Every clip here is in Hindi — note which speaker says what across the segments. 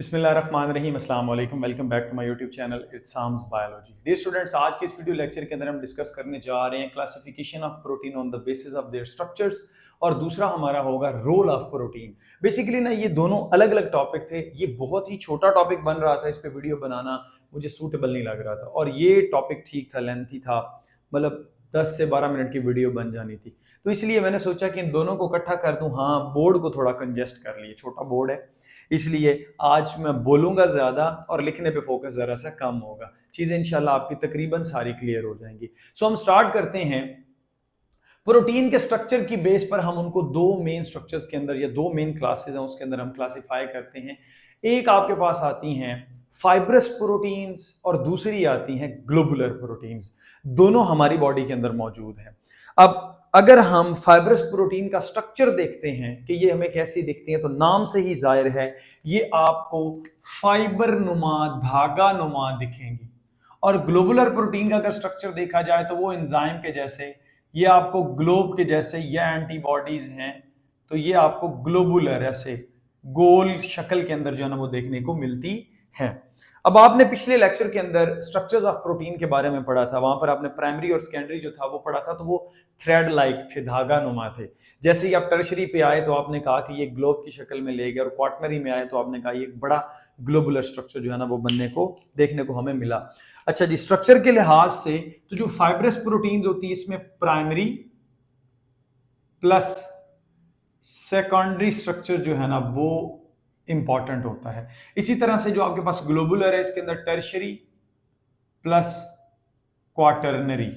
Speaker 1: बिस्मिल्लाहिर्रहमानिर्रहीम, अस्सलाम वालेकुम। Welcome back to my YouTube channel इट्साम्स बायोलॉजी। डियर स्टूडेंट्स, आज के इस वीडियो लेक्चर के अंदर हम डिस्कस करने जा रहे हैं classification of protein on the basis of their structures, और दूसरा हमारा होगा रोल ऑफ प्रोटीन। बेसिकली ना ये दोनों अलग अलग टॉपिक थे। ये बहुत ही छोटा टॉपिक बन रहा था, इस पे वीडियो बनाना मुझे सूटेबल नहीं लग रहा था, और ये टॉपिक ठीक था, लेंथी था, मतलब 10 से 12 मिनट की वीडियो बन जानी थी। तो इसलिए मैंने सोचा कि इन दोनों को इकट्ठा कर दूं। हाँ, बोर्ड को थोड़ा कंजेस्ट कर लिए, छोटा बोर्ड है, इसलिए आज मैं बोलूंगा ज्यादा और लिखने पे फोकस जरा सा कम होगा। चीजें इंशाल्लाह आपकी तकरीबन सारी क्लियर हो जाएंगी। सो हम स्टार्ट करते हैं। प्रोटीन के स्ट्रक्चर की बेस पर हम उनको दो मेन स्ट्रक्चर्स के अंदर या दो मेन क्लासेस हैं उसके अंदर हम क्लासिफाई करते हैं। एक आपके पास आती हैं फाइब्रस प्रोटीन्स और दूसरी आती हैं ग्लोबुलर प्रोटीन्स। दोनों हमारी बॉडी के अंदर मौजूद हैं। अब अगर हम फाइब्रस प्रोटीन का स्ट्रक्चर देखते हैं कि ये हमें कैसी दिखती है, तो नाम से ही जाहिर है ये आपको फाइबर नुमा, धागा नुमा दिखेंगी। और ग्लोबुलर प्रोटीन का अगर स्ट्रक्चर देखा जाए तो वो एंजाइम के जैसे, ये आपको ग्लोब के जैसे, ये एंटीबॉडीज हैं तो ये आपको ग्लोबुलर ऐसे गोल शक्ल के अंदर जो है ना वो देखने को मिलती है। अब आपने पिछले लेक्चर के अंदर स्ट्रक्चर्स ऑफ प्रोटीन के बारे में पढ़ा था, वहां पर आपने प्राइमरी और सेकेंडरी जो था वो पढ़ा था, तो वो थ्रेड लाइक थे, धागा नुमा थे। जैसे ही आप टर्शरी पे आए तो आपने कहा कि ये ग्लोब की शक्ल में ले गए, और क्वार्टनरी में आए तो आपने कहा ये बड़ा ग्लोबुलर स्ट्रक्चर जो है ना वो बनने को देखने को हमें मिला। अच्छा जी, स्ट्रक्चर के लिहाज से तो जो फाइब्रस प्रोटीन होती है इसमें प्राइमरी प्लस सेकेंडरी स्ट्रक्चर जो है ना वो इंपॉर्टेंट होता है। इसी तरह से जो आपके पास ग्लोबुलर है इसके अंदर टर्शरी प्लस क्वार्टरनरी,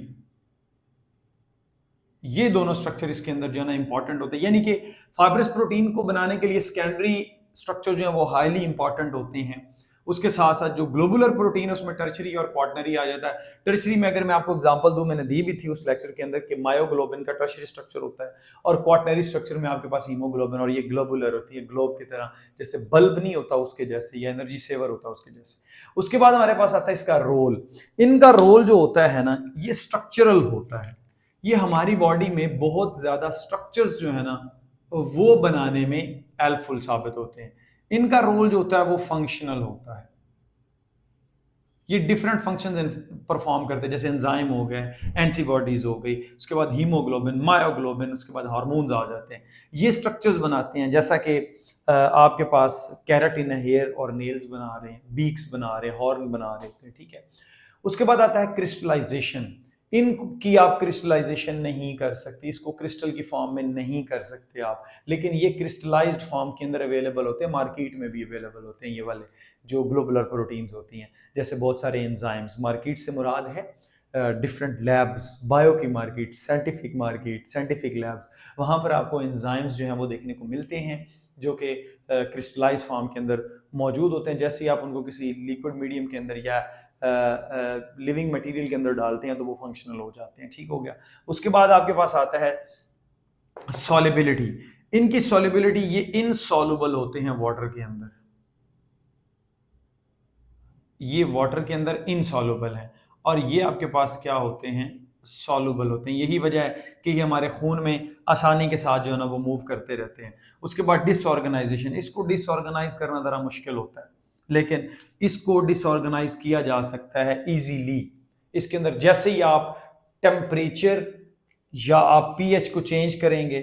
Speaker 1: ये दोनों स्ट्रक्चर इसके अंदर जो है ना इंपॉर्टेंट होते हैं। यानी कि फाइब्रस प्रोटीन को बनाने के लिए सेकेंडरी स्ट्रक्चर जो है वो हाईली इंपॉर्टेंट होते हैं। उसके साथ साथ जो ग्लोबुलर प्रोटीन है उसमें टर्शरी और क्वार्टनरी आ जाता है। टर्शरी में अगर मैं आपको एग्जांपल दूं, मैंने दी भी थी उस लेक्चर के अंदर कि मायोग्लोबिन का टर्शरी स्ट्रक्चर होता है, और क्वार्टनरी स्ट्रक्चर में आपके पास हीमोग्लोबिन, और ये ग्लोबुलर होती है, ग्लोब की तरह, जैसे बल्ब नहीं होता उसके जैसे, या एनर्जी सेवर होता है उसके जैसे। उसके बाद हमारे पास आता है इसका रोल। इनका रोल जो होता है ना ये स्ट्रक्चरल होता है। ये हमारी बॉडी में बहुत ज्यादा स्ट्रक्चर्स जो है ना वो बनाने में हेल्पफुल साबित होते हैं। इनका रोल जो होता है वो फंक्शनल होता है। ये डिफरेंट फंक्शंस परफॉर्म करते हैं, जैसे एंजाइम हो गए, एंटीबॉडीज हो गई, उसके बाद हीमोग्लोबिन, मायोग्लोबिन, उसके बाद हार्मोन्स आ जाते हैं। ये स्ट्रक्चर्स बनाते हैं, जैसा कि आपके पास कैराटिन है, हेयर और नेल्स बना रहे हैं, बीक्स बना रहे हैं, हॉर्न बना रहे हैं, ठीक है। उसके बाद आता है क्रिस्टलाइजेशन। इनकी आप क्रिस्टलाइजेशन नहीं कर सकते, इसको क्रिस्टल की फॉर्म में नहीं कर सकते आप, लेकिन ये क्रिस्टलाइज्ड फॉर्म के अंदर अवेलेबल होते हैं, मार्केट में भी अवेलेबल होते हैं ये वाले जो ग्लोबुलर प्रोटीन्स होती हैं। जैसे बहुत सारे एंजाइम्स, मार्केट से मुराद है डिफरेंट लैब्स, बायो की मार्केट, साइंटिफिक लैब्स, वहाँ पर आपको एंजाइम्स जो हैं वो देखने को मिलते हैं जो कि क्रिस्टलाइज फॉर्म के अंदर मौजूद होते हैं। जैसे ही आप उनको किसी लिक्विड मीडियम के अंदर या लिविंग मटेरियल के अंदर डालते हैं तो वो फंक्शनल हो जाते हैं। ठीक हो गया। उसके बाद आपके पास आता है सॉल्युबिलिटी। इनकी सॉल्युबिलिटी, ये इनसॉल्युबल होते हैं वाटर के अंदर, ये वाटर के अंदर इनसॉल्युबल है, और ये आपके पास क्या होते हैं, सॉल्युबल होते हैं। यही वजह है कि ये हमारे खून में आसानी के साथ जो है ना वो मूव करते रहते हैं। उसके बाद डिसऑर्गेनाइजेशन, इसको डिसऑर्गेनाइज करना ज़रा मुश्किल होता है, लेकिन इसको डिसऑर्गेनाइज किया जा सकता है इजीली। इसके अंदर जैसे ही आप टेम्परेचर या आप पीएच को चेंज करेंगे,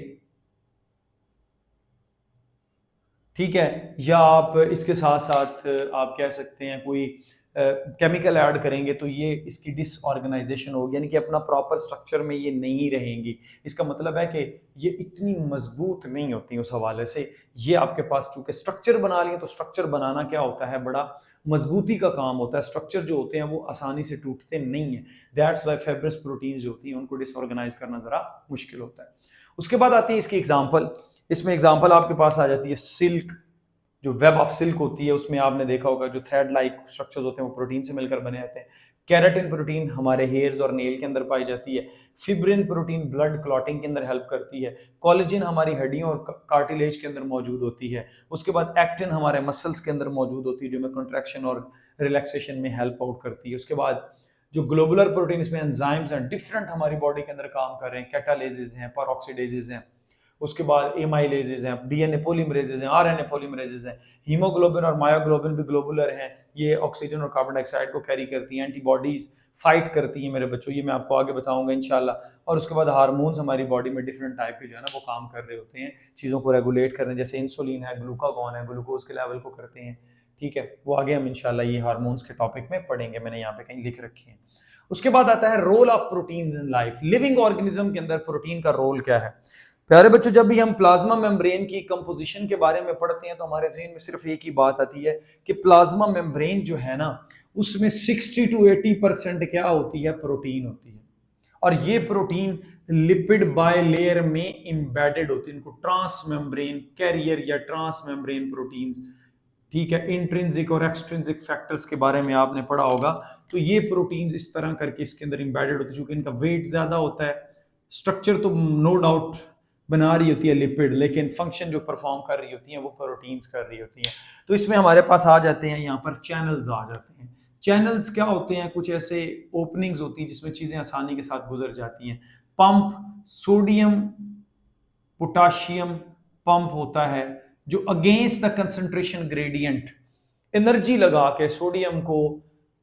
Speaker 1: ठीक है, या आप इसके साथ साथ आप कह सकते हैं कोई केमिकल ऐड करेंगे, तो ये इसकी डिसऑर्गेनाइजेशन होगी, यानी कि अपना प्रॉपर स्ट्रक्चर में ये नहीं रहेंगी। इसका मतलब है कि ये इतनी मजबूत नहीं होती उस हवाले से। ये आपके पास चूंकि स्ट्रक्चर बना लिए, तो स्ट्रक्चर बनाना क्या होता है, बड़ा मजबूती का काम होता है। स्ट्रक्चर जो होते हैं वो आसानी से टूटते नहीं है। दैट्स वाई फाइब्रस प्रोटीन्स जो होती हैं उनको डिसऑर्गेनाइज करना जरा मुश्किल होता है। उसके बाद आती है इसकी एग्जाम्पल। इसमें एग्जाम्पल आपके पास आ जाती है सिल्क, जो वेब ऑफ सिल्क होती है, उसमें आपने देखा होगा जो थ्रेड लाइक स्ट्रक्चर्स होते हैं वो प्रोटीन से मिलकर बने रहते हैं। कैराटिन प्रोटीन हमारे हेयर्स और नेल के अंदर पाई जाती है। फिब्रिन प्रोटीन ब्लड क्लॉटिंग के अंदर हेल्प करती है। कोलेजन हमारी हड्डियों और कार्टिलेज के अंदर मौजूद होती है। उसके बाद एक्टिन हमारे मसल्स के अंदर मौजूद होती है जो हमें कंट्रैक्शन और रिलैक्सेशन में हेल्प आउट करती है। उसके बाद जो ग्लोबुलर प्रोटीन, इसमें एंजाइम्स हैं डिफरेंट हमारी बॉडी के अंदर काम कर रहे हैं, कैटालेजेस हैं, पेरोक्सिडेजेस हैं। उसके बाद एमाइलेजेस हैं, डीएनए पॉलीमरेजेस हैं, आरएनए पॉलीमरेजेस हैं, हीमोग्लोबिन और मायोग्लोबिन भी ग्लोबुलर हैं, ये ऑक्सीजन और कार्बन डाइऑक्साइड को कैरी करती हैं, एंटीबॉडीज फाइट करती हैं मेरे बच्चों, ये मैं आपको आगे बताऊंगा इंशाल्लाह। और उसके बाद हार्मोन्स हमारी बॉडी में डिफरेंट टाइप के जो है ना वो काम कर रहे होते हैं, चीज़ों को रेगुलेट करने, जैसे इंसुलिन है, ग्लूकागॉन है, ग्लूकोज के लेवल को करते हैं, ठीक है, वो आगे हम इंशाल्लाह ये हार्मोन्स के टॉपिक में पढ़ेंगे, मैंने यहाँ पे कहीं लिख रखी है। उसके बाद आता है role of protein in life, living organism के अंदर प्रोटीन का रोल क्या है। प्यारे बच्चों, जब भी हम प्लाज्मा मेम्ब्रेन की कंपोजिशन के बारे में पढ़ते हैं तो हमारे ज़हन में सिर्फ एक ही बात आती है कि प्लाज्मा मेम्ब्रेन जो है ना उसमें 60 to 80% क्या होती है, प्रोटीन होती है, और ये प्रोटीन लिपिड बाय लेयर में इंबेडेड होती है, इनको ट्रांस मेम्ब्रेन कैरियर या ट्रांस मेम्ब्रेन प्रोटीन्स, ठीक है, इंट्रिंसिक और एक्सट्रिंसिक फैक्टर्स के बारे में आपने पढ़ा होगा। तो ये प्रोटीन्स इस तरह करके इसके अंदर इंबेडेड होती है, क्योंकि इनका वेट ज्यादा होता है, स्ट्रक्चर तो नो डाउट बना रही होती है लिपिड, लेकिन फंक्शन जो परफॉर्म कर रही होती है वो प्रोटीन्स कर रही होती हैं। तो इसमें हमारे पास आ जाते हैं यहाँ पर चैनल्स आ जाते हैं। चैनल्स क्या होते हैं, कुछ ऐसे ओपनिंग्स होती हैं जिसमें चीजें आसानी के साथ गुजर जाती हैं। पंप, सोडियम पोटाशियम पंप होता है जो against the concentration gradient energy लगा के सोडियम को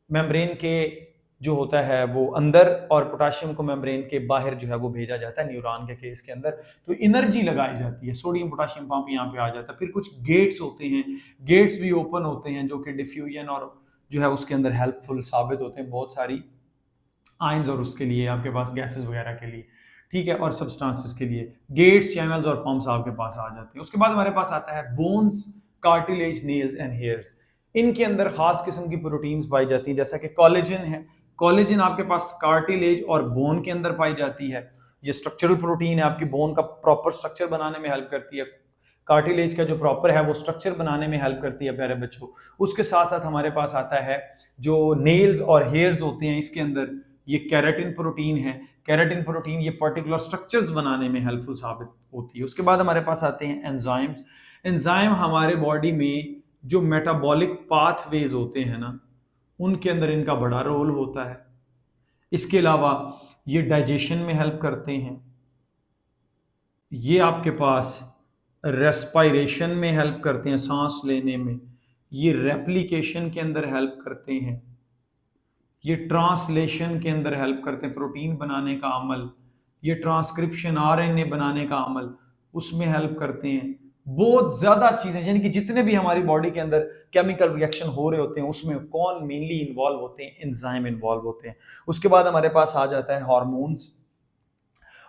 Speaker 1: मेम्ब्रेन के जो होता है वो अंदर और पोटाशियम को मेम्ब्रेन के बाहर जो है वो भेजा जाता है न्यूरॉन के केस के अंदर, तो एनर्जी लगाई जाती है, सोडियम पोटाशियम पंप यहाँ पे आ जाता है। फिर कुछ गेट्स होते हैं, गेट्स भी ओपन होते हैं जो कि डिफ्यूजन और जो है उसके अंदर हेल्पफुल साबित होते हैं बहुत सारी आयंस और उसके लिए आपके पास गैसेस वगैरह के लिए, ठीक है, और सब्सटेंसेस के लिए गेट्स, चैनल्स और पंप्स आपके पास आ जाते हैं। उसके बाद हमारे पास आता है bones, cartilage, nails and hairs. इनके अंदर खास किस्म की प्रोटीन्स पाई जाती हैं, जैसा कि कोलेजन है, कोलेजन आपके पास कार्टिलेज और बोन के अंदर पाई जाती है, ये स्ट्रक्चरल प्रोटीन है, आपकी बोन का प्रॉपर स्ट्रक्चर बनाने में हेल्प करती है, कार्टिलेज का जो प्रॉपर है वो स्ट्रक्चर बनाने में हेल्प करती है प्यारे बच्चों। उसके साथ साथ हमारे पास आता है जो नेल्स और हेयर्स होते हैं, इसके अंदर ये कैराटिन प्रोटीन है, कैराटिन प्रोटीन ये पर्टिकुलर स्ट्रक्चर्स बनाने में हेल्पफुल साबित होती है। उसके बाद हमारे पास आते हैं एंजाइम्स। एंजाइम हमारे बॉडी में जो मेटाबॉलिक पाथवेज होते हैं ना उनके अंदर इनका बड़ा रोल होता है। इसके अलावा ये डाइजेशन में हेल्प करते हैं, ये आपके पास रेस्पायरेशन में हेल्प करते हैं, सांस लेने में, ये रेप्लिकेशन के अंदर हेल्प करते हैं, ये ट्रांसलेशन के अंदर हेल्प करते हैं, प्रोटीन बनाने का अमल, ये ट्रांसक्रिप्शन आरएनए बनाने का अमल उसमें हेल्प करते हैं। बहुत ज्यादा चीजें, यानी कि जितने भी हमारी बॉडी के अंदर केमिकल रिएक्शन हो रहे होते हैं उसमें कौन मेनली इन्वॉल्व होते हैं, एंजाइम इन्वॉल्व होते हैं। उसके बाद हमारे पास आ जाता है हार्मोन्स।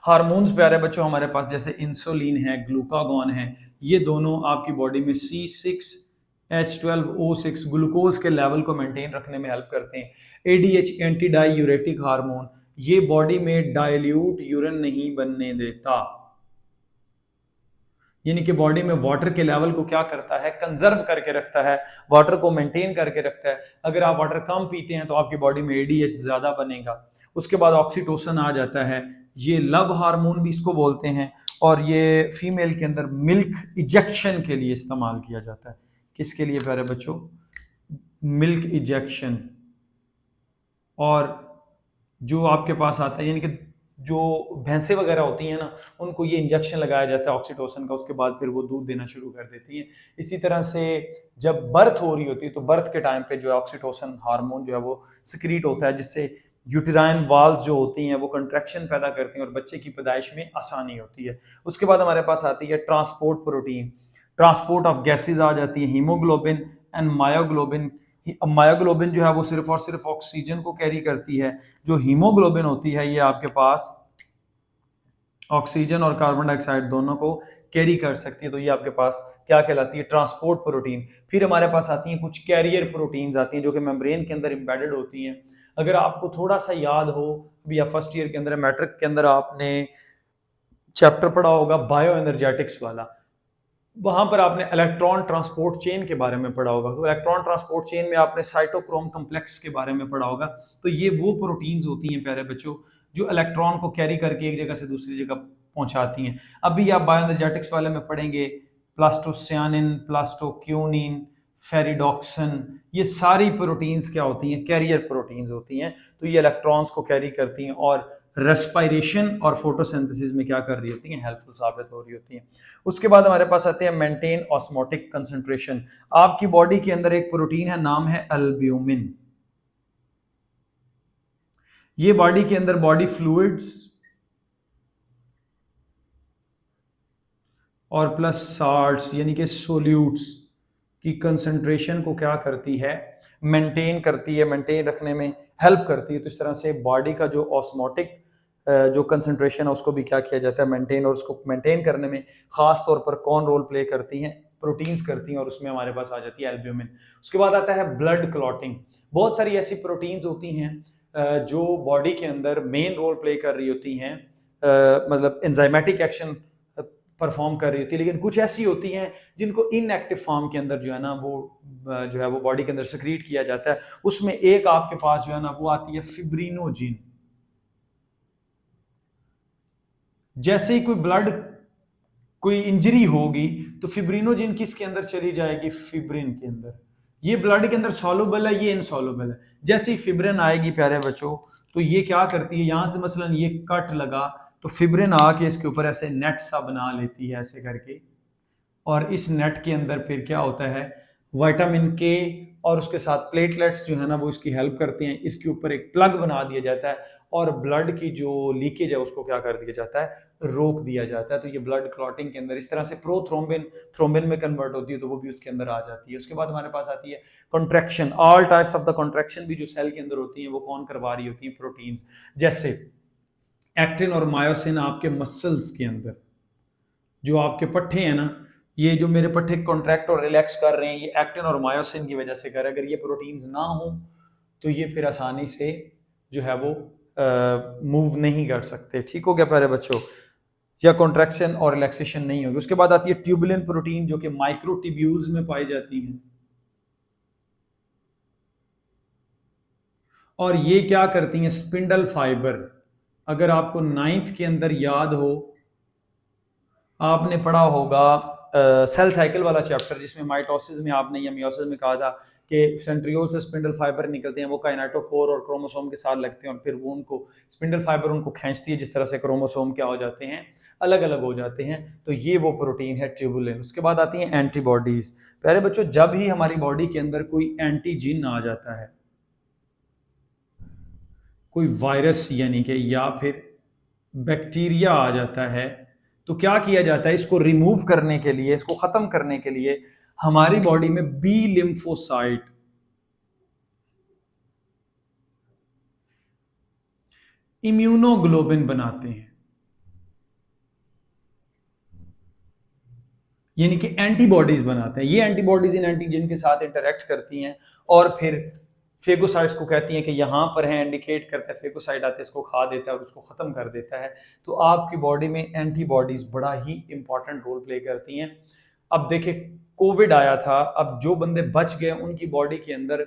Speaker 1: हार्मोन्स प्यारे बच्चों हमारे पास जैसे इंसुलिन है, ग्लूकागॉन है, ये दोनों आपकी बॉडी में C6H12O6 ग्लूकोज के लेवल को मेंटेन रखने में हेल्प करते हैं। ADH एंटी डायूरेटिक हार्मोन, ये बॉडी में डाइल्यूट यूरिन नहीं बनने देता, यानी कि बॉडी में वाटर के लेवल को क्या करता है, कंजर्व करके रखता है, वाटर को मेंटेन करके रखता है। अगर आप वाटर कम पीते हैं तो आपकी बॉडी में ADH ज्यादा बनेगा। उसके बाद ऑक्सीटोसिन आ जाता है, ये लव हार्मोन भी इसको बोलते हैं, और ये फीमेल के अंदर मिल्क इजेक्शन के लिए इस्तेमाल किया जाता है। किसके लिए प्यारे बच्चों, मिल्क इजेक्शन। और जो आपके पास आता है, यानी कि जो भैंसें वगैरह होती हैं ना उनको ये इंजेक्शन लगाया जाता है ऑक्सीटोसिन का, उसके बाद फिर वो दूध देना शुरू कर देती हैं। इसी तरह से जब बर्थ हो रही होती है तो बर्थ के टाइम पे जो है ऑक्सीटोसिन हार्मोन जो है वो सिक्रीट होता है, जिससे यूटेराइन वाल्स जो होती हैं वो कंट्रैक्शन पैदा करती हैं और बच्चे की पैदाइश में आसानी होती है। उसके बाद हमारे पास आती है transport protein, transport of gases आ जाती है, हीमोग्लोबिन एंड मायोग्लोबिन। मायोग्लोबिन जो है वो सिर्फ और सिर्फ ऑक्सीजन को कैरी करती है, जो हीमोग्लोबिन होती है ये आपके पास ऑक्सीजन और कार्बन डाइऑक्साइड दोनों को कैरी कर सकती है। तो ये आपके पास क्या कहलाती है, ट्रांसपोर्ट प्रोटीन। फिर हमारे पास आती हैं कुछ कैरियर प्रोटीन्स आती हैं जो कि मेम्ब्रेन के अंदर एम्बेडेड होती हैं। अगर आपको थोड़ा सा याद हो, अभी या फर्स्ट ईयर के अंदर मैट्रिक के अंदर आपने चैप्टर पढ़ा होगा बायो एनर्जेटिक्स वाला, वहां पर आपने इलेक्ट्रॉन ट्रांसपोर्ट चेन के बारे में पढ़ा होगा। तो इलेक्ट्रॉन ट्रांसपोर्ट चेन में आपने साइटोक्रोम कॉम्प्लेक्स के बारे में पढ़ा होगा। तो ये वो प्रोटीन्स होती हैं प्यारे बच्चों जो इलेक्ट्रॉन को कैरी करके एक जगह से दूसरी जगह पहुंचाती हैं। अभी आप बायो एनर्जेटिक्स वाले में पढ़ेंगे प्लास्टोसियानिन, प्लास्टोक्यूनिन, फेरिडॉक्सिन, ये सारी प्रोटीन्स क्या होती हैं, कैरियर प्रोटीन्स होती हैं। तो ये इलेक्ट्रॉन्स को कैरी करती हैं और रेस्पिरेशन और फोटोसिंथेसिस में क्या कर रही होती हैं, हेल्पफुल साबित हो रही होती हैं। उसके बाद हमारे पास आते हैं मेंटेन ऑस्मोटिक कंसंट्रेशन। आपकी बॉडी के अंदर एक प्रोटीन है, नाम है एल्ब्यूमिन। ये बॉडी के अंदर बॉडी फ्लूइड्स और प्लस साल्ट्स यानी कि सोल्यूट्स की कंसंट्रेशन को क्या करती है, मेंटेन करती है, मेंटेन रखने में हेल्प करती है। तो इस तरह से बॉडी का जो ऑस्मोटिक जो कंसंट्रेशन है उसको भी क्या किया जाता है, मेंटेन। और उसको मेंटेन करने में खास तौर पर कौन रोल प्ले करती हैं, प्रोटीन्स करती हैं, और उसमें हमारे पास आ जाती है एल्ब्यूमिन। उसके बाद आता है ब्लड क्लॉटिंग। बहुत सारी ऐसी प्रोटीन्स होती हैं जो बॉडी के अंदर मेन रोल प्ले कर रही होती हैं, मतलब एंजाइमेटिक एक्शन परफॉर्म कर रही होती है, लेकिन कुछ ऐसी होती हैं जिनको इनएक्टिव फॉर्म के अंदर जो है ना वो बॉडी के अंदर सक्रीट किया जाता है। उसमें एक आपके पास जो है ना वो आती है फिब्रिनोजिन। जैसे ही कोई इंजरी होगी तो फिब्रिनोजिन किसके अंदर चली जाएगी, फिब्रिन के अंदर। ये ब्लड के अंदर सॉल्युबल है, ये इनसॉल्युबल है। जैसे ही फिब्रिन आएगी प्यारे बच्चों, तो ये क्या करती है, यहां से मसलन ये कट लगा तो फिब्रिन आके इसके ऊपर ऐसे नेट सा बना लेती है ऐसे करके, और इस नेट के अंदर फिर क्या होता है, विटामिन के और उसके साथ प्लेटलेट्स जो है ना वो इसकी हेल्प करती हैं। इसके ऊपर एक प्लग बना दिया जाता है और ब्लड की जो लीकेज है उसको क्या कर दिया जाता है, रोक दिया जाता है। तो ये ब्लड क्लॉटिंग के अंदर इस तरह से थ्रोम्बिन में कन्वर्ट होती है, तो वो भी उसके अंदर आ जाती है। उसके बाद हमारे पास आती है contraction. All types of the contraction भी जो सेल के अंदर होती है वो कौन करवा रही होती है, प्रोटीन्स। जैसे एक्टिन और मायोसिन आपके मसल्स के अंदर, जो आपके पट्टे हैं ना, ये जो मेरे पट्टे कॉन्ट्रैक्ट और रिलैक्स कर रहे हैं, ये एक्टिन और मायोसिन की वजह से कर रहे हैं। अगर ये प्रोटीन्स ना हो तो ये फिर आसानी से जो है वो मूव नहीं कर सकते। ठीक हो गया प्यारे बच्चों, या कॉन्ट्रैक्शन और रिलैक्सेशन नहीं होगी। उसके बाद आती है ट्यूबुलिन प्रोटीन, जो कि माइक्रोट्यूब्यूल्स में पाई जाती हैं, और ये क्या करती हैं, स्पिंडल फाइबर। अगर आपको 9th के अंदर याद हो, आपने पढ़ा होगा सेल साइकिल वाला चैप्टर, जिसमें माइटोसिस में आपने या मियोसिस में कहा था कि सेंट्रियोल से स्पिंडल फाइबर निकलते हैं, वो काइनेटोकोर और क्रोमोसोम के साथ लगते हैं, और फिर वो उनको स्पिंडल फाइबर उनको खींचती है, जिस तरह से क्रोमोसोम क्या हो जाते हैं, अलग अलग हो जाते हैं। तो ये वो प्रोटीन है ट्यूबुलिन। उसके बाद आती हैं एंटीबॉडीज। प्यारे बच्चों, जब ही हमारी बॉडी के अंदर कोई एंटीजीन आ जाता है, कोई वायरस यानी कि या फिर बैक्टीरिया आ जाता है, तो क्या किया जाता है, इसको रिमूव करने के लिए, इसको खत्म करने के लिए हमारी बॉडी में बी लिम्फोसाइट, इम्यूनोग्लोबिन बनाते हैं, यानी कि एंटीबॉडीज बनाते हैं। ये एंटीबॉडीज इन एंटीजन के साथ इंटरेक्ट करती हैं और फिर फेगोसाइट्स को कहती हैं कि यहाँ पर है, इंडिकेट करता है, फेगोसाइट आते हैं, इसको खा देता है और उसको ख़त्म कर देता है। तो आपकी बॉडी में एंटीबॉडीज़ बड़ा ही इंपॉर्टेंट रोल प्ले करती हैं। अब देखिए, कोविड आया था, अब जो बंदे बच गए उनकी बॉडी के अंदर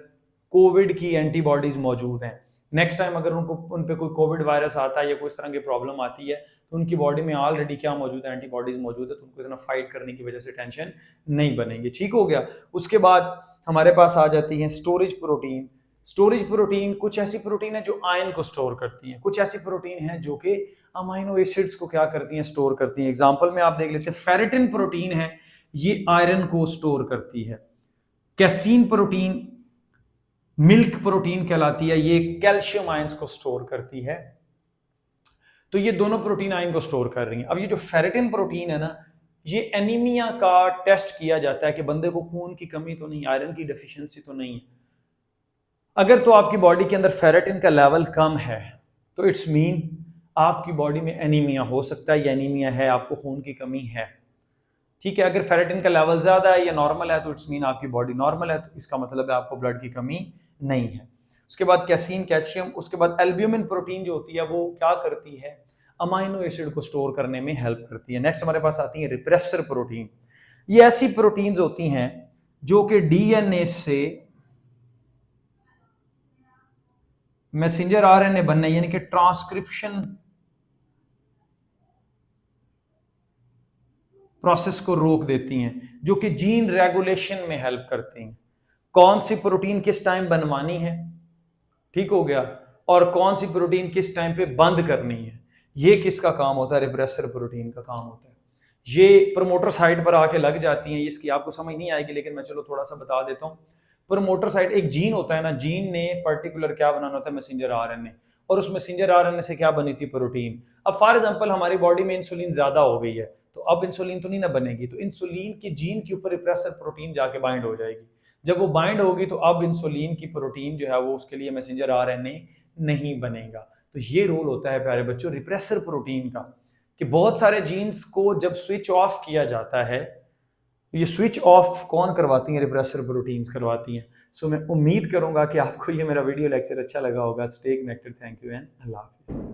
Speaker 1: कोविड की एंटीबॉडीज़ मौजूद हैं। नेक्स्ट टाइम अगर उन पे कोई कोविड वायरस आता है या कोई इस तरह की प्रॉब्लम आती है, तो उनकी बॉडी में ऑलरेडी क्या मौजूद है, एंटीबॉडीज़ मौजूद है, तो उनको इतना फाइट करने की वजह से टेंशन नहीं बनेगी। ठीक हो गया। उसके बाद हमारे पास आ जाती हैं स्टोरेज प्रोटीन। स्टोरेज प्रोटीन कुछ ऐसी प्रोटीन है जो आयन को स्टोर करती हैं, कुछ ऐसी प्रोटीन है जो कि अमाइनो एसिड्स को क्या करती हैं, स्टोर करती हैं। एग्जांपल में आप देख लेते हैं, फेरेटिन प्रोटीन है, ये आयरन को स्टोर करती है। कैसीन प्रोटीन मिल्क प्रोटीन कहलाती है, ये कैल्शियम आयंस को स्टोर करती है। तो ये दोनों प्रोटीन आयन को स्टोर कर रही हैं। अब ये जो फेरेटिन प्रोटीन है ना, ये एनीमिया का टेस्ट किया जाता है कि बंदे को खून की कमी तो नहीं, आयरन की डेफिशिएंसी तो नहीं है। अगर तो आपकी बॉडी के अंदर फेरेटिन का लेवल कम है तो इट्स मीन आपकी बॉडी में एनीमिया हो सकता है, या एनीमिया है, आपको खून की कमी है। ठीक है। अगर फेरेटिन का लेवल ज्यादा है या नॉर्मल है तो इट्स मीन आपकी बॉडी नॉर्मल है, तो इसका मतलब है आपको ब्लड की कमी नहीं है। उसके बाद कैसीन, कैल्शियम। उसके बाद एल्ब्यूमिन प्रोटीन जो होती है वो क्या करती है, अमाइनो एसिड को स्टोर करने में हेल्प करती है। नेक्स्ट हमारे पास आती है रिप्रेसर प्रोटीन। ये ऐसी प्रोटीन्स होती हैं जो कि डीएनए से मैसेंजर आरएनए बनने, यानी कि ट्रांसक्रिप्शन प्रोसेस को रोक देती हैं, जो कि जीन रेगुलेशन में हेल्प करती हैं। कौन सी प्रोटीन किस टाइम बनवानी है, ठीक हो गया, और कौन सी प्रोटीन किस टाइम पे बंद करनी है, ये किसका काम होता है? रिप्रेसर प्रोटीन का काम होता है। ये प्रमोटर साइट पर आके लग जाती हैं, इसकी आपको समझ नहीं आएगी लेकिन मैं चलो थोड़ा सा बता देता हूँ। प्रमोटर साइट एक जीन होता है ना, जीन ने पर्टिकुलर क्या बनाना होता है? मैसेंजर आरएनए, और उस मैसेंजर आरएनए से क्या बनी थी? प्रोटीन। अब फॉर एग्जांपल हमारी बॉडी में इंसुलिन ज्यादा हो गई है, तो अब इंसुलिन तो नहीं ना बनेगी, तो इंसुलिन की जीन के ऊपर रिप्रेसर प्रोटीन जाके बाइंड हो जाएगी। जब वो बाइंड होगी तो अब इंसुलिन की प्रोटीन जो है वो उसके लिए मैसेंजर आरएनए नहीं बनेगा। तो ये रोल होता है प्यारे बच्चों रिप्रेसर प्रोटीन का, कि बहुत सारे जीन्स को जब स्विच ऑफ किया जाता है, ये स्विच ऑफ कौन करवाती हैं? रिप्रेसर प्रोटीन्स करवाती हैं। सो मैं उम्मीद करूंगा कि आपको ये मेरा वीडियो लेक्चर अच्छा लगा होगा। Stay connected. Thank you and अल्लाह हाफिज़।